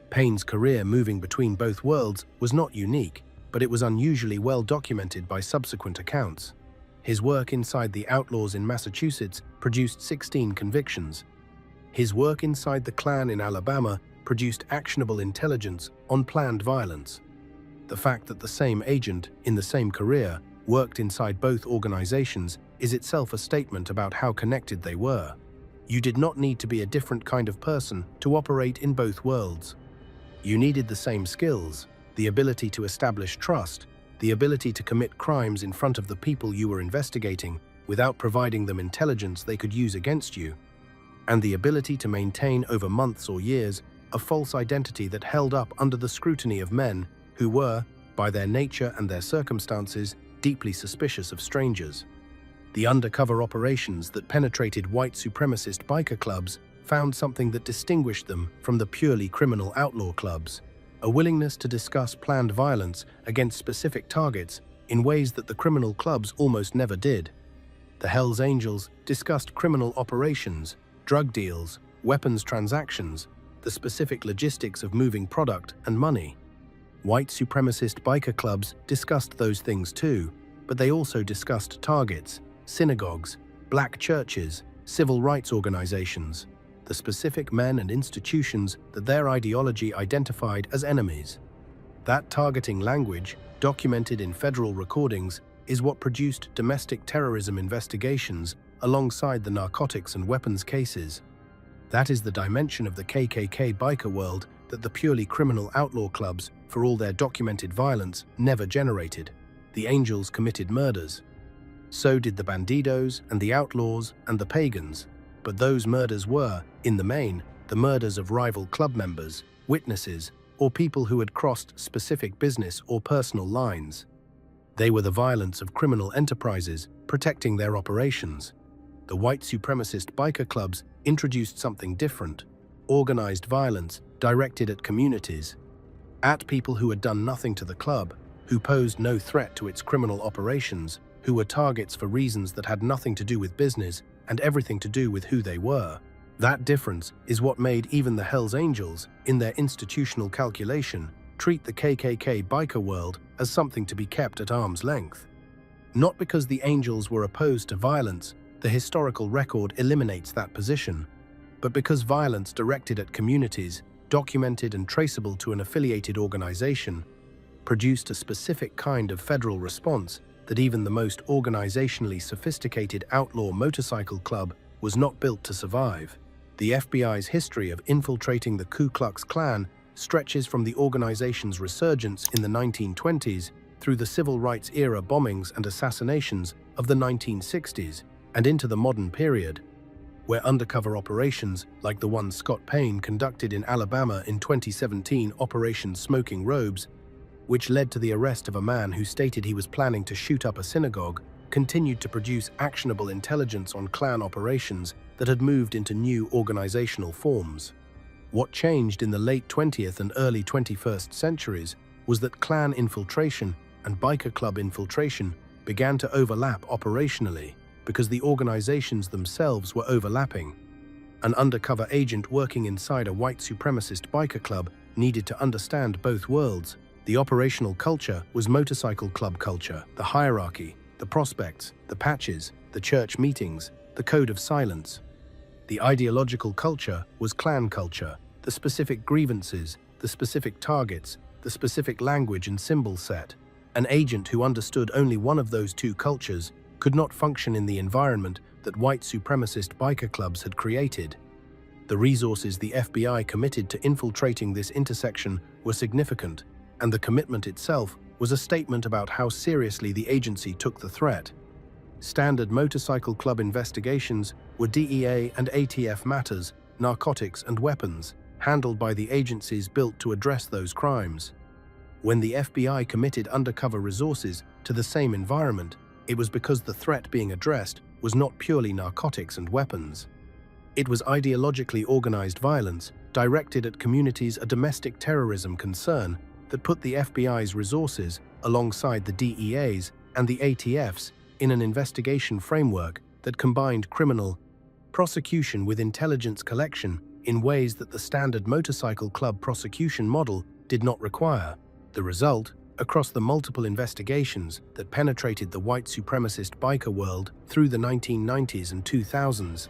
Payne's career moving between both worlds was not unique, but it was unusually well documented by subsequent accounts. His work inside the Outlaws in Massachusetts produced 16 convictions. His work inside the Klan in Alabama produced actionable intelligence on planned violence. The fact that the same agent, in the same career, worked inside both organizations is itself a statement about how connected they were. You did not need to be a different kind of person to operate in both worlds. You needed the same skills, the ability to establish trust, the ability to commit crimes in front of the people you were investigating without providing them intelligence they could use against you, and the ability to maintain over months or years a false identity that held up under the scrutiny of men who were, by their nature and their circumstances, deeply suspicious of strangers. The undercover operations that penetrated white supremacist biker clubs found something that distinguished them from the purely criminal outlaw clubs: a willingness to discuss planned violence against specific targets in ways that the criminal clubs almost never did. The Hells Angels discussed criminal operations, drug deals, weapons transactions, the specific logistics of moving product and money. White supremacist biker clubs discussed those things too, but they also discussed targets, synagogues, black churches, civil rights organizations, the specific men and institutions that their ideology identified as enemies. That targeting language, documented in federal recordings, is what produced domestic terrorism investigations alongside the narcotics and weapons cases. That is the dimension of the KKK biker world that the purely criminal outlaw clubs, for all their documented violence, never generated. The Angels committed murders. So did the Bandidos and the Outlaws and the Pagans, but those murders were, in the main, the murders of rival club members, witnesses, or people who had crossed specific business or personal lines. They were the violence of criminal enterprises protecting their operations. The white supremacist biker clubs introduced something different: organized violence directed at communities, at people who had done nothing to the club, who posed no threat to its criminal operations, who were targets for reasons that had nothing to do with business and everything to do with who they were. That difference is what made even the Hells Angels, in their institutional calculation, treat the KKK biker world as something to be kept at arm's length. Not because the Angels were opposed to violence, the historical record eliminates that position, but because violence directed at communities, documented and traceable to an affiliated organization, produced a specific kind of federal response that even the most organizationally sophisticated outlaw motorcycle club was not built to survive. The FBI's history of infiltrating the Ku Klux Klan stretches from the organization's resurgence in the 1920s through the civil rights era bombings and assassinations of the 1960s and into the modern period, where undercover operations like the one Scott Payne conducted in Alabama in 2017, Operation Smoking Robes, which led to the arrest of a man who stated he was planning to shoot up a synagogue, continued to produce actionable intelligence on Klan operations that had moved into new organizational forms. What changed in the late 20th and early 21st centuries was that Klan infiltration and biker club infiltration began to overlap operationally because the organizations themselves were overlapping. An undercover agent working inside a white supremacist biker club needed to understand both worlds. The operational culture was motorcycle club culture, the hierarchy, the prospects, the patches, the church meetings, the code of silence. The ideological culture was Klan culture, the specific grievances, the specific targets, the specific language and symbol set. An agent who understood only one of those two cultures could not function in the environment that white supremacist biker clubs had created. The resources the FBI committed to infiltrating this intersection were significant, and the commitment itself was a statement about how seriously the agency took the threat. Standard motorcycle club investigations were DEA and ATF matters, narcotics and weapons, handled by the agencies built to address those crimes. When the FBI committed undercover resources to the same environment, it was because the threat being addressed was not purely narcotics and weapons. It was ideologically organized violence directed at communities, a domestic terrorism concern that put the FBI's resources alongside the DEA's and the ATF's in an investigation framework that combined criminal prosecution with intelligence collection in ways that the standard motorcycle club prosecution model did not require. The result, across the multiple investigations that penetrated the white supremacist biker world through the 1990s and 2000s,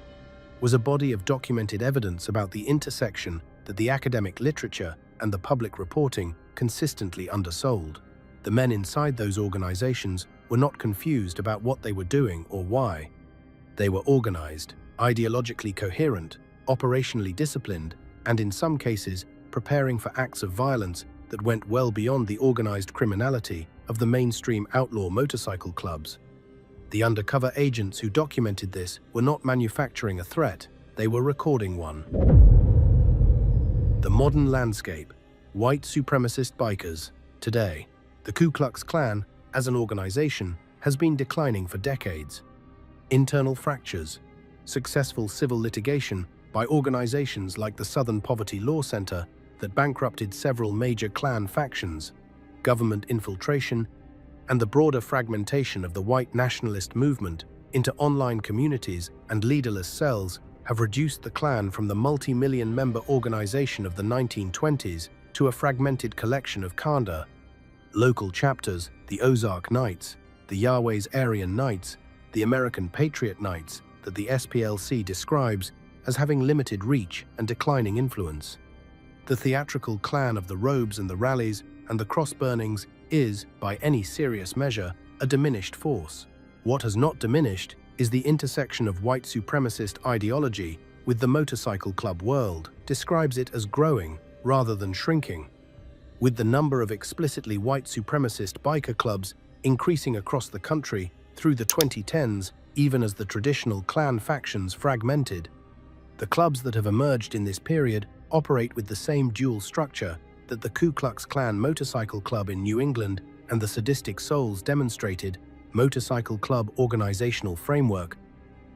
was a body of documented evidence about the intersection that the academic literature and the public reporting consistently undersold. The men inside those organizations were not confused about what they were doing or why. They were organized, ideologically coherent, operationally disciplined, and in some cases, preparing for acts of violence that went well beyond the organized criminality of the mainstream outlaw motorcycle clubs. The undercover agents who documented this were not manufacturing a threat, they were recording one. The modern landscape. White supremacist bikers. Today, the Ku Klux Klan, as an organization, has been declining for decades. Internal fractures, successful civil litigation, by organizations like the Southern Poverty Law Center that bankrupted several major Klan factions, government infiltration, and the broader fragmentation of the white nationalist movement into online communities and leaderless cells have reduced the Klan from the multi-million member organization of the 1920s to a fragmented collection of Kanda, local chapters, the Ozark Knights, the Yahweh's Aryan Knights, the American Patriot Knights that the SPLC describes as having limited reach and declining influence. The theatrical Klan of the robes and the rallies and the cross-burnings is, by any serious measure, a diminished force. What has not diminished is the intersection of white supremacist ideology with the motorcycle club world, describes it as growing rather than shrinking. With the number of explicitly white supremacist biker clubs increasing across the country through the 2010s, even as the traditional Klan factions fragmented, the clubs that have emerged in this period operate with the same dual structure that the Ku Klux Klan Motorcycle Club in New England and the Sadistic Souls demonstrated: motorcycle club organizational framework,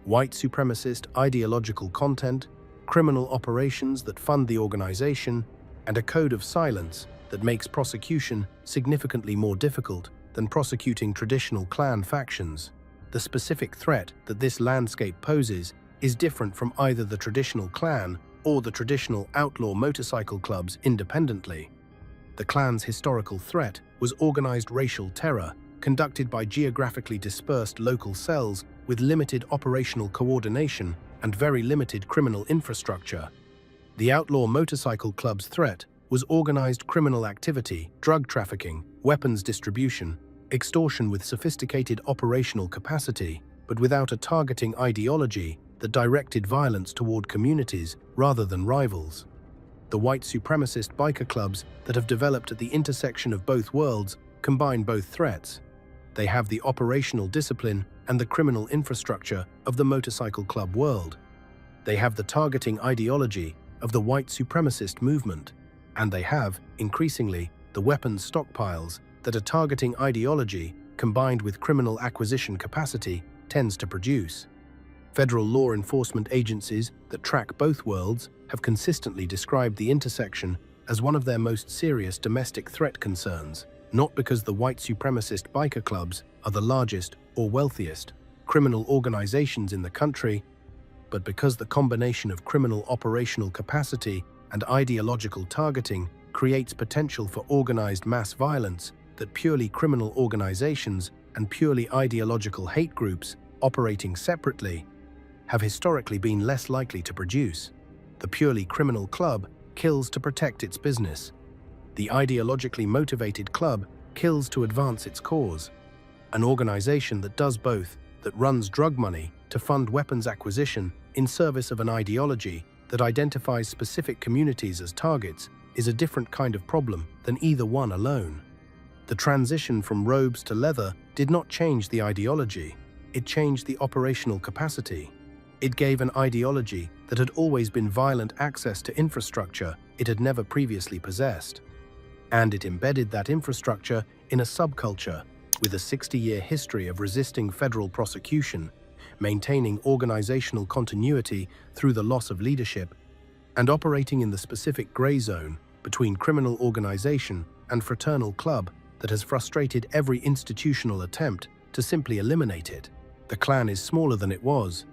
white supremacist ideological content, criminal operations that fund the organization, and a code of silence that makes prosecution significantly more difficult than prosecuting traditional Klan factions. The specific threat that this landscape poses is different from either the traditional Klan or the traditional outlaw motorcycle clubs independently. The Klan's historical threat was organized racial terror, conducted by geographically dispersed local cells with limited operational coordination and very limited criminal infrastructure. The outlaw motorcycle club's threat was organized criminal activity, drug trafficking, weapons distribution, extortion with sophisticated operational capacity, but without a targeting ideology that directed violence toward communities rather than rivals. The white supremacist biker clubs that have developed at the intersection of both worlds combine both threats. They have the operational discipline and the criminal infrastructure of the motorcycle club world. They have the targeting ideology of the white supremacist movement. And they have, increasingly, the weapons stockpiles that a targeting ideology combined with criminal acquisition capacity tends to produce. Federal law enforcement agencies that track both worlds have consistently described the intersection as one of their most serious domestic threat concerns, not because the white supremacist biker clubs are the largest or wealthiest criminal organizations in the country, but because the combination of criminal operational capacity and ideological targeting creates potential for organized mass violence that purely criminal organizations and purely ideological hate groups operating separately have historically been less likely to produce. The purely criminal club kills to protect its business. The ideologically motivated club kills to advance its cause. An organization that does both, that runs drug money to fund weapons acquisition in service of an ideology that identifies specific communities as targets, is a different kind of problem than either one alone. The transition from robes to leather did not change the ideology, it changed the operational capacity. It gave an ideology that had always been violent access to infrastructure it had never previously possessed. And it embedded that infrastructure in a subculture with a 60-year history of resisting federal prosecution, maintaining organizational continuity through the loss of leadership, and operating in the specific gray zone between criminal organization and fraternal club that has frustrated every institutional attempt to simply eliminate it. The Klan is smaller than it was.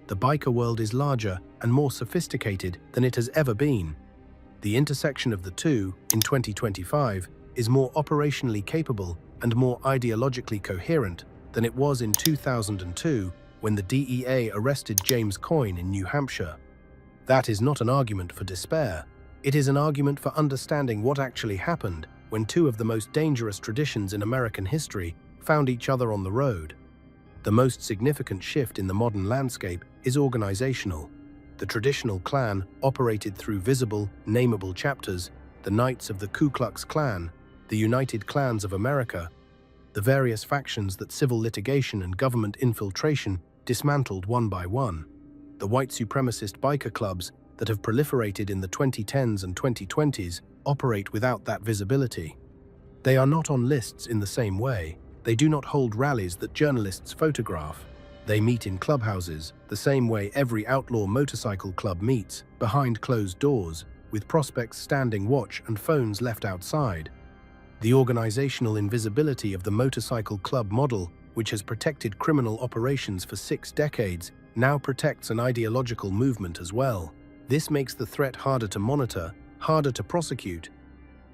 The biker world is larger and more sophisticated than it has ever been. The intersection of the two, in 2025, is more operationally capable and more ideologically coherent than it was in 2002 when the DEA arrested James Coyne in New Hampshire. That is not an argument for despair. It is an argument for understanding what actually happened when two of the most dangerous traditions in American history found each other on the road. The most significant shift in the modern landscape is organizational. The traditional Klan operated through visible, nameable chapters, the Knights of the Ku Klux Klan, the United Klans of America, the various factions that civil litigation and government infiltration dismantled one by one. The white supremacist biker clubs that have proliferated in the 2010s and 2020s operate without that visibility. They are not on lists in the same way. They do not hold rallies that journalists photograph. They meet in clubhouses, the same way every outlaw motorcycle club meets, behind closed doors, with prospects standing watch and phones left outside. The organizational invisibility of the motorcycle club model, which has protected criminal operations for 6 decades, now protects an ideological movement as well. This makes the threat harder to monitor, harder to prosecute,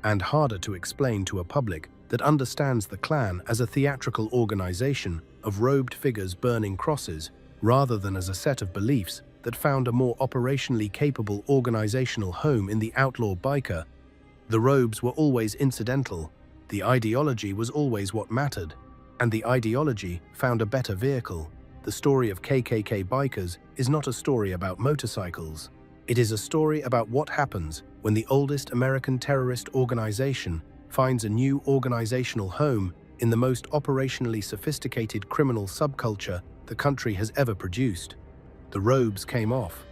and harder to explain to a public that understands the Klan as a theatrical organization of robed figures burning crosses, rather than as a set of beliefs that found a more operationally capable organizational home in the outlaw biker. The robes were always incidental, the ideology was always what mattered, and the ideology found a better vehicle. The story of KKK bikers is not a story about motorcycles. It is a story about what happens when the oldest American terrorist organization finds a new organizational home in the most operationally sophisticated criminal subculture the country has ever produced. The robes came off.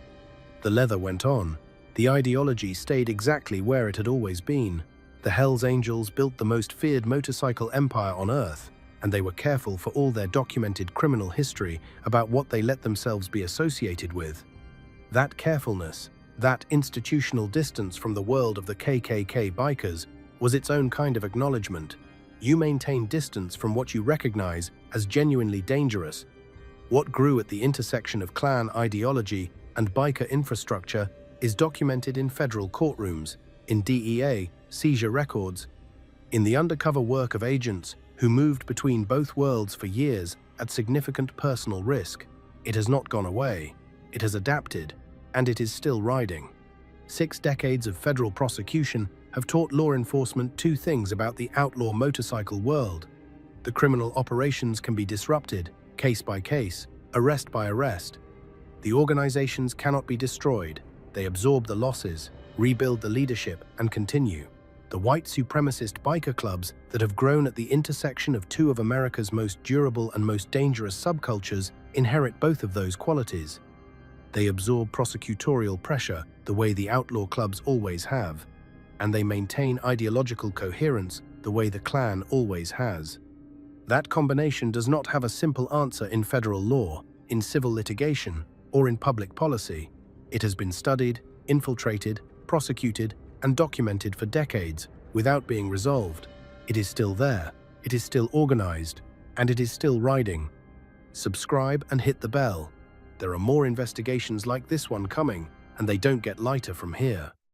The leather went on. The ideology stayed exactly where it had always been. The Hells Angels built the most feared motorcycle empire on Earth, and they were careful for all their documented criminal history about what they let themselves be associated with. That carefulness, that institutional distance from the world of the KKK bikers, was its own kind of acknowledgement. You maintain distance from what you recognize as genuinely dangerous. What grew at the intersection of Klan ideology and biker infrastructure is documented in federal courtrooms, in DEA seizure records, in the undercover work of agents who moved between both worlds for years at significant personal risk. It has not gone away. It has adapted, and it is still riding. 6 decades of federal prosecution have taught law enforcement 2 things about the outlaw motorcycle world. The criminal operations can be disrupted, case by case, arrest by arrest. The organizations cannot be destroyed. They absorb the losses, rebuild the leadership, and continue. The white supremacist biker clubs that have grown at the intersection of 2 of America's most durable and most dangerous subcultures inherit both of those qualities. They absorb prosecutorial pressure the way the outlaw clubs always have, and they maintain ideological coherence the way the Klan always has. That combination does not have a simple answer in federal law, in civil litigation, or in public policy. It has been studied, infiltrated, prosecuted, and documented for decades without being resolved. It is still there, it is still organized, and it is still riding. Subscribe and hit the bell. There are more investigations like this one coming, and they don't get lighter from here.